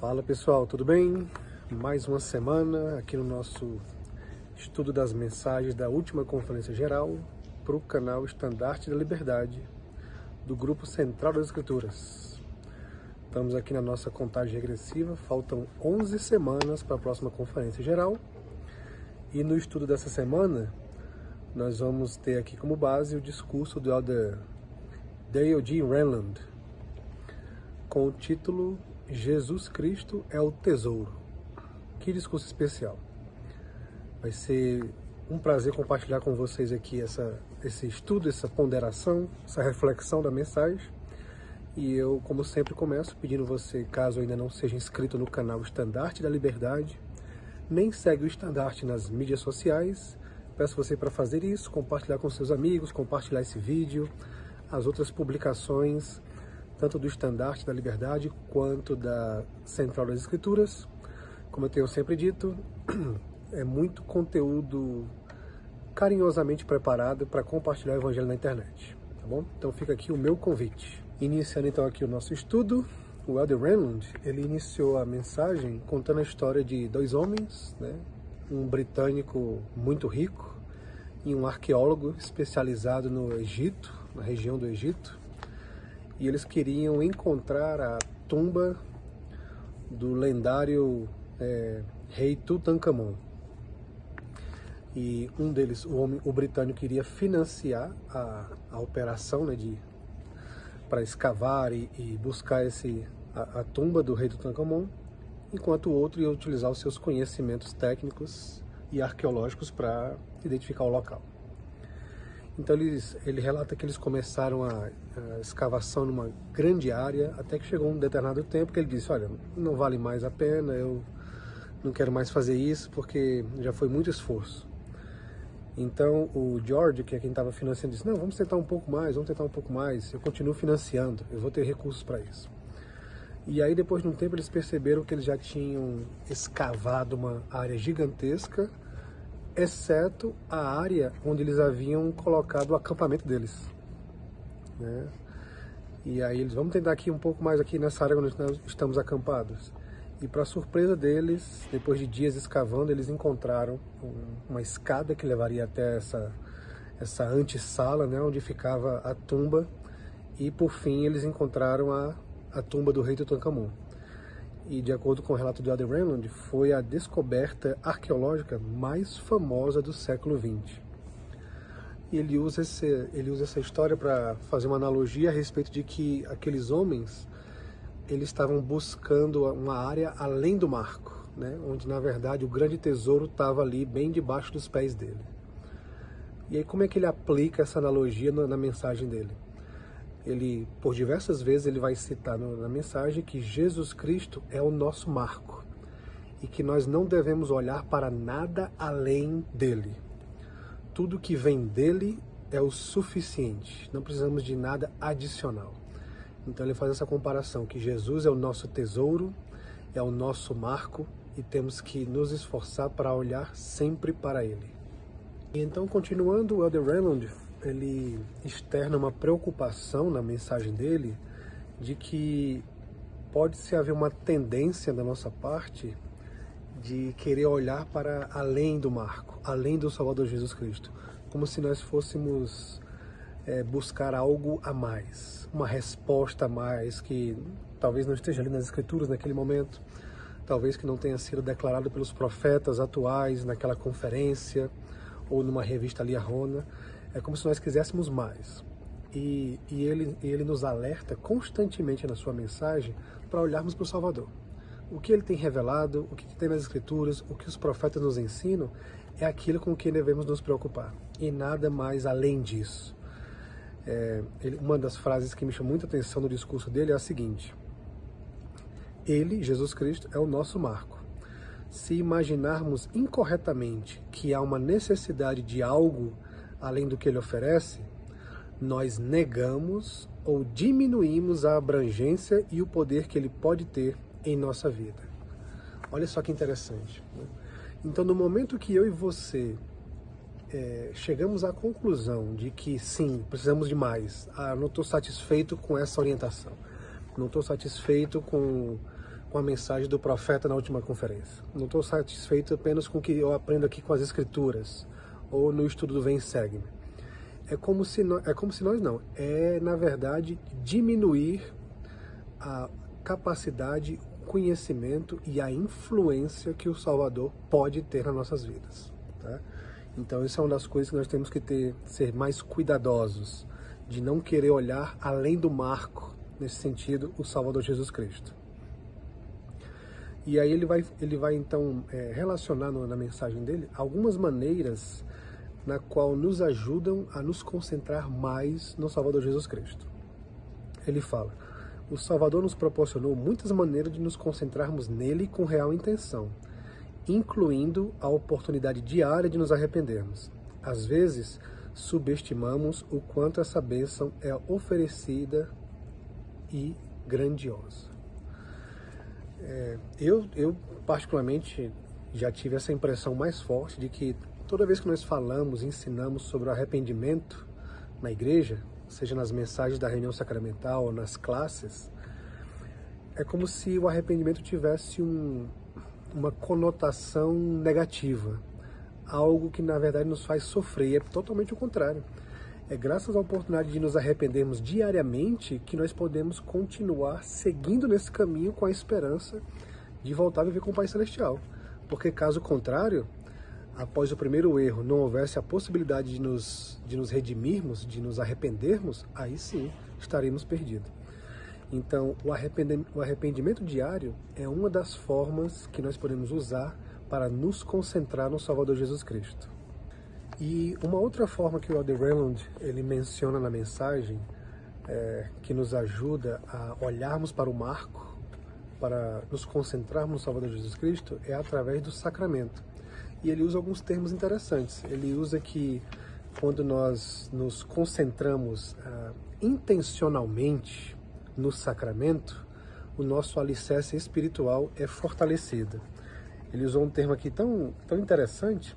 Fala pessoal, tudo bem? Mais uma semana aqui no nosso estudo das mensagens da última Conferência Geral para o canal Estandarte da Liberdade do Grupo Central das Escrituras. Estamos aqui na nossa contagem regressiva, faltam 11 semanas para a próxima Conferência Geral e no estudo dessa semana nós vamos ter aqui como base o discurso do Elder Dale G. Renlund com o título Jesus Cristo é o Tesouro. Que discurso especial. Vai ser um prazer compartilhar com vocês aqui esse estudo, essa ponderação, essa reflexão da mensagem. E eu, como sempre, começo pedindo você, caso ainda não seja inscrito no canal Estandarte da Liberdade, nem segue o Estandarte nas mídias sociais, peço você para fazer isso, compartilhar com seus amigos, compartilhar esse vídeo, as outras publicações, tanto do Estandarte da Liberdade quanto da Central das Escrituras. Como eu tenho sempre dito, é muito conteúdo carinhosamente preparado para compartilhar o Evangelho na internet, tá bom? Então fica aqui o meu convite. Iniciando então aqui o nosso estudo, o Elder Renlund, ele iniciou a mensagem contando a história de dois homens, né? Um britânico muito rico e um arqueólogo especializado no Egito, na região do Egito. E eles queriam encontrar a tumba do lendário rei Tutankhamon. E um deles, o britânico, queria financiar a operação, né, para escavar e buscar a tumba do rei Tutankhamon, enquanto o outro ia utilizar os seus conhecimentos técnicos e arqueológicos para identificar o local. Então ele relata que eles começaram a escavação numa grande área, até que chegou um determinado tempo que ele disse, olha, não vale mais a pena, eu não quero mais fazer isso porque já foi muito esforço. Então o George, que é quem estava financiando, disse, não, vamos tentar um pouco mais, eu continuo financiando, eu vou ter recursos para isso. E aí depois de um tempo eles perceberam que eles já tinham escavado uma área gigantesca, exceto a área onde eles haviam colocado o acampamento deles, né? E aí eles, vamos tentar aqui um pouco mais aqui nessa área onde nós estamos acampados. E para surpresa deles, depois de dias escavando, eles encontraram uma escada que levaria até essa antessala, né, onde ficava a tumba. E por fim eles encontraram a tumba do rei Tutankhamon. E de acordo com o relato de Elder Renlund, foi a descoberta arqueológica mais famosa do século XX. E ele usa essa história para fazer uma analogia a respeito de que aqueles homens, eles estavam buscando uma área além do marco, né? Onde na verdade o grande tesouro estava ali bem debaixo dos pés dele. E aí como é que ele aplica essa analogia na mensagem dele? Ele, por diversas vezes, ele vai citar na mensagem que Jesus Cristo é o nosso marco e que nós não devemos olhar para nada além dele. Tudo que vem dele é o suficiente, não precisamos de nada adicional. Então ele faz essa comparação, que Jesus é o nosso tesouro, é o nosso marco e temos que nos esforçar para olhar sempre para ele. E então, continuando, o Elder Renlund, ele externa uma preocupação na mensagem dele de que pode-se haver uma tendência da nossa parte de querer olhar para além do marco, além do Salvador Jesus Cristo, como se nós fôssemos buscar algo a mais, uma resposta a mais que talvez não esteja ali nas Escrituras naquele momento, talvez que não tenha sido declarado pelos profetas atuais naquela conferência ou numa revista liarrona. É como se nós quiséssemos mais. E ele nos alerta constantemente na sua mensagem para olharmos para o Salvador. O que ele tem revelado, o que tem nas Escrituras, o que os profetas nos ensinam, é aquilo com que devemos nos preocupar. E nada mais além disso. Uma das frases que me chamou muita atenção no discurso dele é a seguinte: ele, Jesus Cristo, é o nosso marco. Se imaginarmos incorretamente que há uma necessidade de algo além do que ele oferece, nós negamos ou diminuímos a abrangência e o poder que ele pode ter em nossa vida. Olha só que interessante, né? Então, no momento que eu e você chegamos à conclusão de que sim, precisamos de mais, não estou satisfeito com essa orientação, não estou satisfeito com com a mensagem do profeta na última conferência. Não estou satisfeito apenas com o que eu aprendo aqui com as escrituras ou no estudo do Vem Segue-me. É como se nós não. É, na verdade, diminuir a capacidade, o conhecimento e a influência que o Salvador pode ter nas nossas vidas. Tá? Então, isso é uma das coisas que nós temos que ser mais cuidadosos, de não querer olhar além do marco, nesse sentido, o Salvador Jesus Cristo. E aí ele vai então relacionar na mensagem dele algumas maneiras na qual nos ajudam a nos concentrar mais no Salvador Jesus Cristo. Ele fala: o Salvador nos proporcionou muitas maneiras de nos concentrarmos nele com real intenção, incluindo a oportunidade diária de nos arrependermos. Às vezes, subestimamos o quanto essa bênção é oferecida e grandiosa. Eu particularmente já tive essa impressão mais forte de que toda vez que nós falamos, ensinamos sobre o arrependimento na igreja, seja nas mensagens da reunião sacramental ou nas classes, é como se o arrependimento tivesse uma conotação negativa, algo que na verdade nos faz sofrer. É totalmente o contrário. É graças à oportunidade de nos arrependermos diariamente que nós podemos continuar seguindo nesse caminho com a esperança de voltar a viver com o Pai Celestial. Porque caso contrário, após o primeiro erro, não houvesse a possibilidade de nos redimirmos, de nos arrependermos, aí sim estaríamos perdidos. Então, o arrependimento diário é uma das formas que nós podemos usar para nos concentrar no Salvador Jesus Cristo. E uma outra forma que o Elder Rayland ele menciona na mensagem, que nos ajuda a olharmos para o marco, para nos concentrarmos no Salvador Jesus Cristo, é através do sacramento. E ele usa alguns termos interessantes. Ele usa que quando nós nos concentramos intencionalmente no sacramento, o nosso alicerce espiritual é fortalecido. Ele usou um termo aqui tão interessante.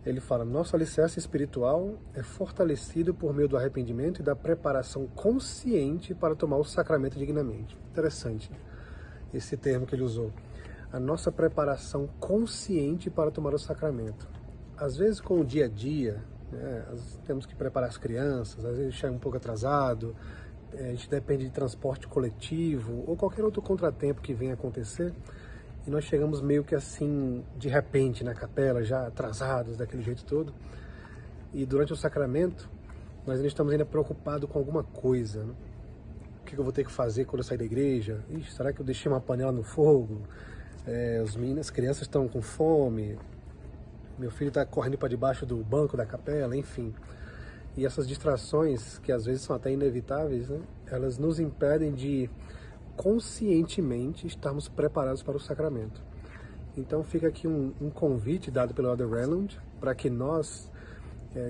Ele fala: nosso alicerce espiritual é fortalecido por meio do arrependimento e da preparação consciente para tomar o sacramento dignamente. Interessante esse termo que ele usou. A nossa preparação consciente para tomar o sacramento. Às vezes, com o dia a dia, temos que preparar as crianças, às vezes chega um pouco atrasado, a gente depende de transporte coletivo ou qualquer outro contratempo que venha acontecer, e nós chegamos meio que assim, de repente, na capela, já atrasados, daquele jeito todo. E durante o sacramento, nós ainda estamos preocupados com alguma coisa. Né? O que eu vou ter que fazer quando eu sair da igreja? Ixi, será que eu deixei uma panela no fogo? As crianças estão com fome, meu filho está correndo para debaixo do banco da capela, enfim. E essas distrações, que às vezes são até inevitáveis, né? Elas nos impedem de conscientemente estarmos preparados para o sacramento. Então fica aqui um convite dado pelo Elder Rayland para que nós,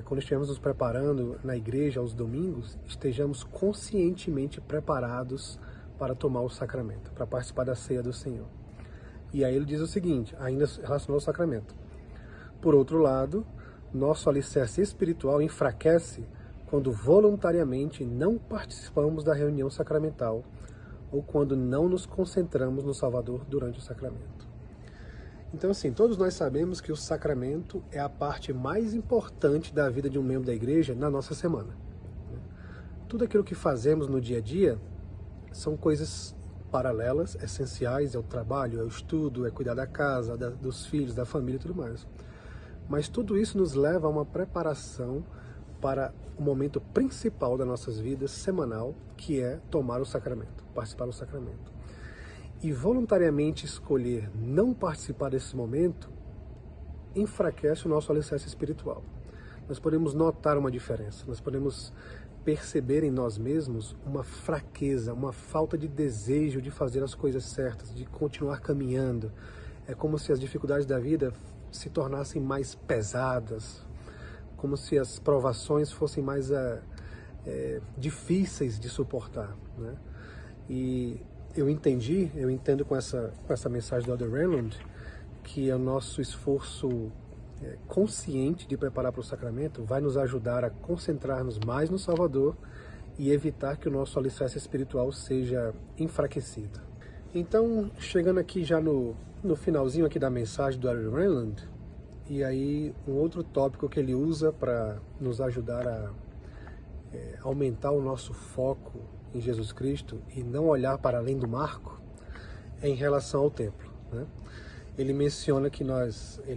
quando estivermos nos preparando na igreja aos domingos, estejamos conscientemente preparados para tomar o sacramento, para participar da ceia do Senhor. E aí ele diz o seguinte, ainda relacionado ao sacramento: por outro lado, nosso alicerce espiritual enfraquece quando voluntariamente não participamos da reunião sacramental ou quando não nos concentramos no Salvador durante o sacramento. Então, assim, todos nós sabemos que o sacramento é a parte mais importante da vida de um membro da igreja na nossa semana. Tudo aquilo que fazemos no dia a dia são coisas paralelas, essenciais, é o trabalho, é o estudo, é cuidar da casa, dos filhos, da família e tudo mais. Mas tudo isso nos leva a uma preparação para o momento principal das nossas vidas, semanal, que é tomar o sacramento, participar do sacramento. E voluntariamente escolher não participar desse momento enfraquece o nosso alicerce espiritual. Nós podemos notar uma diferença, nós podemos perceber em nós mesmos uma fraqueza, uma falta de desejo de fazer as coisas certas, de continuar caminhando. É como se as dificuldades da vida se tornassem mais pesadas, como se as provações fossem mais difíceis de suportar, né? E eu entendo com essa mensagem do Elder Rayland que o nosso esforço consciente de preparar para o sacramento vai nos ajudar a concentrar-nos mais no Salvador e evitar que o nosso alicerce espiritual seja enfraquecido. Então, chegando aqui já no finalzinho aqui da mensagem do Larry Rayland, e aí um outro tópico que ele usa para nos ajudar a aumentar o nosso foco em Jesus Cristo e não olhar para além do marco, é em relação ao templo, né? Ele menciona que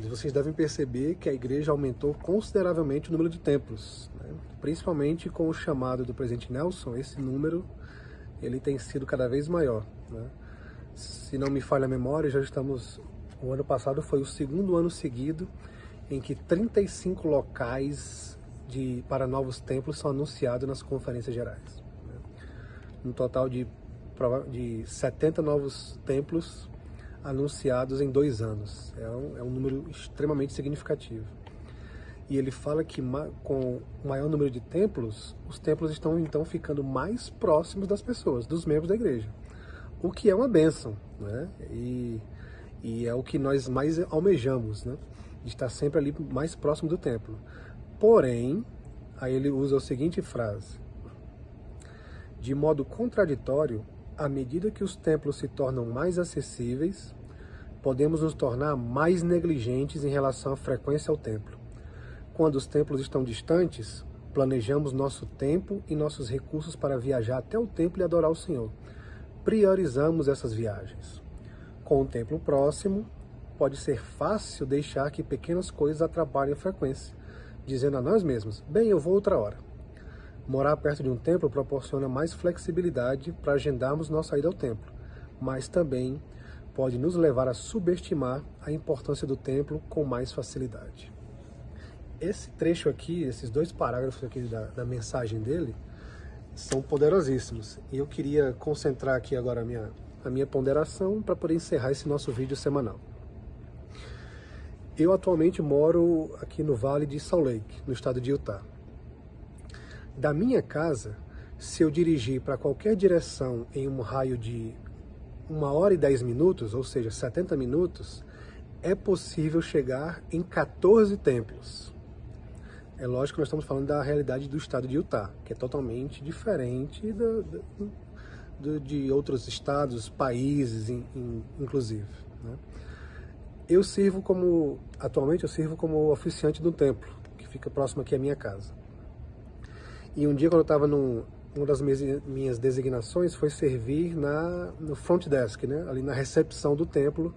vocês devem perceber que a igreja aumentou consideravelmente o número de templos, né? Principalmente com o chamado do presidente Nelson, esse número ele tem sido cada vez maior, né? Se não me falha a memória, o ano passado foi o segundo ano seguido em que 35 locais para novos templos são anunciados nas conferências gerais, né? Um total de 70 novos templos anunciados em 2 anos. É um número extremamente significativo. E ele fala que com o maior número de templos, os templos estão então ficando mais próximos das pessoas, dos membros da igreja. O que é uma bênção, né? E é o que nós mais almejamos, né? De estar sempre ali mais próximo do templo. Porém, aí ele usa a seguinte frase: de modo contraditório, à medida que os templos se tornam mais acessíveis, podemos nos tornar mais negligentes em relação à frequência ao templo. Quando os templos estão distantes, planejamos nosso tempo e nossos recursos para viajar até o templo e adorar o Senhor. Priorizamos essas viagens. Com o templo próximo, pode ser fácil deixar que pequenas coisas atrapalhem a frequência, dizendo a nós mesmos: bem, eu vou outra hora. Morar perto de um templo proporciona mais flexibilidade para agendarmos nossa ida ao templo, mas também pode nos levar a subestimar a importância do templo com mais facilidade. Esse trecho aqui, esses 2 parágrafos aqui da mensagem dele, são poderosíssimos. E eu queria concentrar aqui agora a minha ponderação para poder encerrar esse nosso vídeo semanal. Eu atualmente moro aqui no Vale de Salt Lake, no estado de Utah. Da minha casa, se eu dirigir para qualquer direção em um raio de 1 hora e 10 minutos, ou seja, 70 minutos, é possível chegar em 14 templos. É lógico que nós estamos falando da realidade do estado de Utah, que é totalmente diferente de outros estados, países, inclusive, né? Atualmente eu sirvo como oficiante de um templo, que fica próximo aqui à minha casa. E um dia, quando eu estava uma das minhas designações foi servir no front desk, né? Ali na recepção do templo,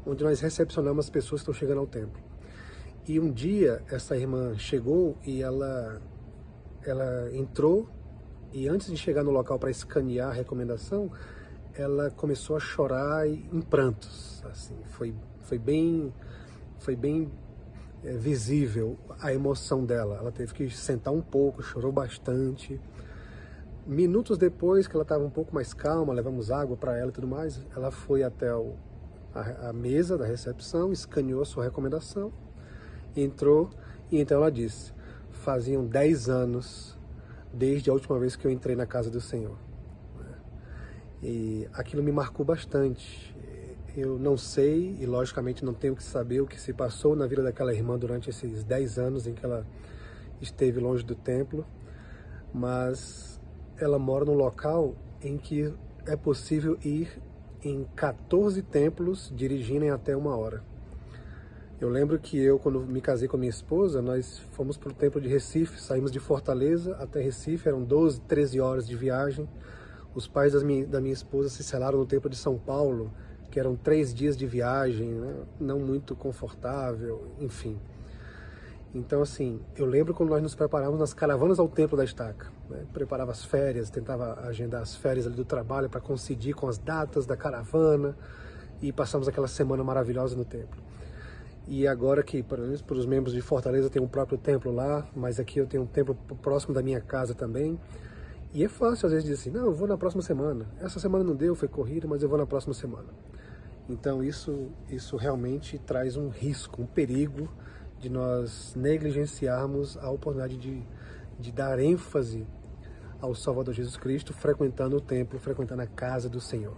onde nós recepcionamos as pessoas que estão chegando ao templo. E um dia essa irmã chegou e ela entrou, e antes de chegar no local para escanear a recomendação, ela começou a chorar em prantos. Assim, foi bem visível a emoção dela. Ela teve que sentar um pouco, chorou bastante. Minutos depois, que ela estava um pouco mais calma, levamos água para ela e tudo mais, ela foi até a mesa da recepção, escaneou a sua recomendação, entrou, e então ela disse: faziam 10 anos desde a última vez que eu entrei na casa do Senhor. E aquilo me marcou bastante. Eu não sei, e logicamente não tenho que saber o que se passou na vida daquela irmã durante esses 10 anos em que ela esteve longe do templo, mas ela mora num local em que é possível ir em 14 templos dirigindo em até 1 hora. Eu lembro que quando me casei com a minha esposa, nós fomos para o templo de Recife, saímos de Fortaleza até Recife, eram 12, 13 horas de viagem. Os pais da minha esposa se selaram no templo de São Paulo, que eram 3 dias de viagem, né? Não muito confortável, enfim. Então, assim, eu lembro quando nós nos preparávamos nas caravanas ao Templo da Estaca, né? Preparava as férias, tentava agendar as férias ali do trabalho para coincidir com as datas da caravana, e passamos aquela semana maravilhosa no templo. E agora que, para os membros de Fortaleza, tem um próprio templo lá, mas aqui eu tenho um templo próximo da minha casa também. E é fácil, às vezes, dizer assim: não, eu vou na próxima semana. Essa semana não deu, foi corrida, mas eu vou na próxima semana. Então isso realmente traz um risco, um perigo de nós negligenciarmos a oportunidade de dar ênfase ao Salvador Jesus Cristo, frequentando o templo, frequentando a casa do Senhor.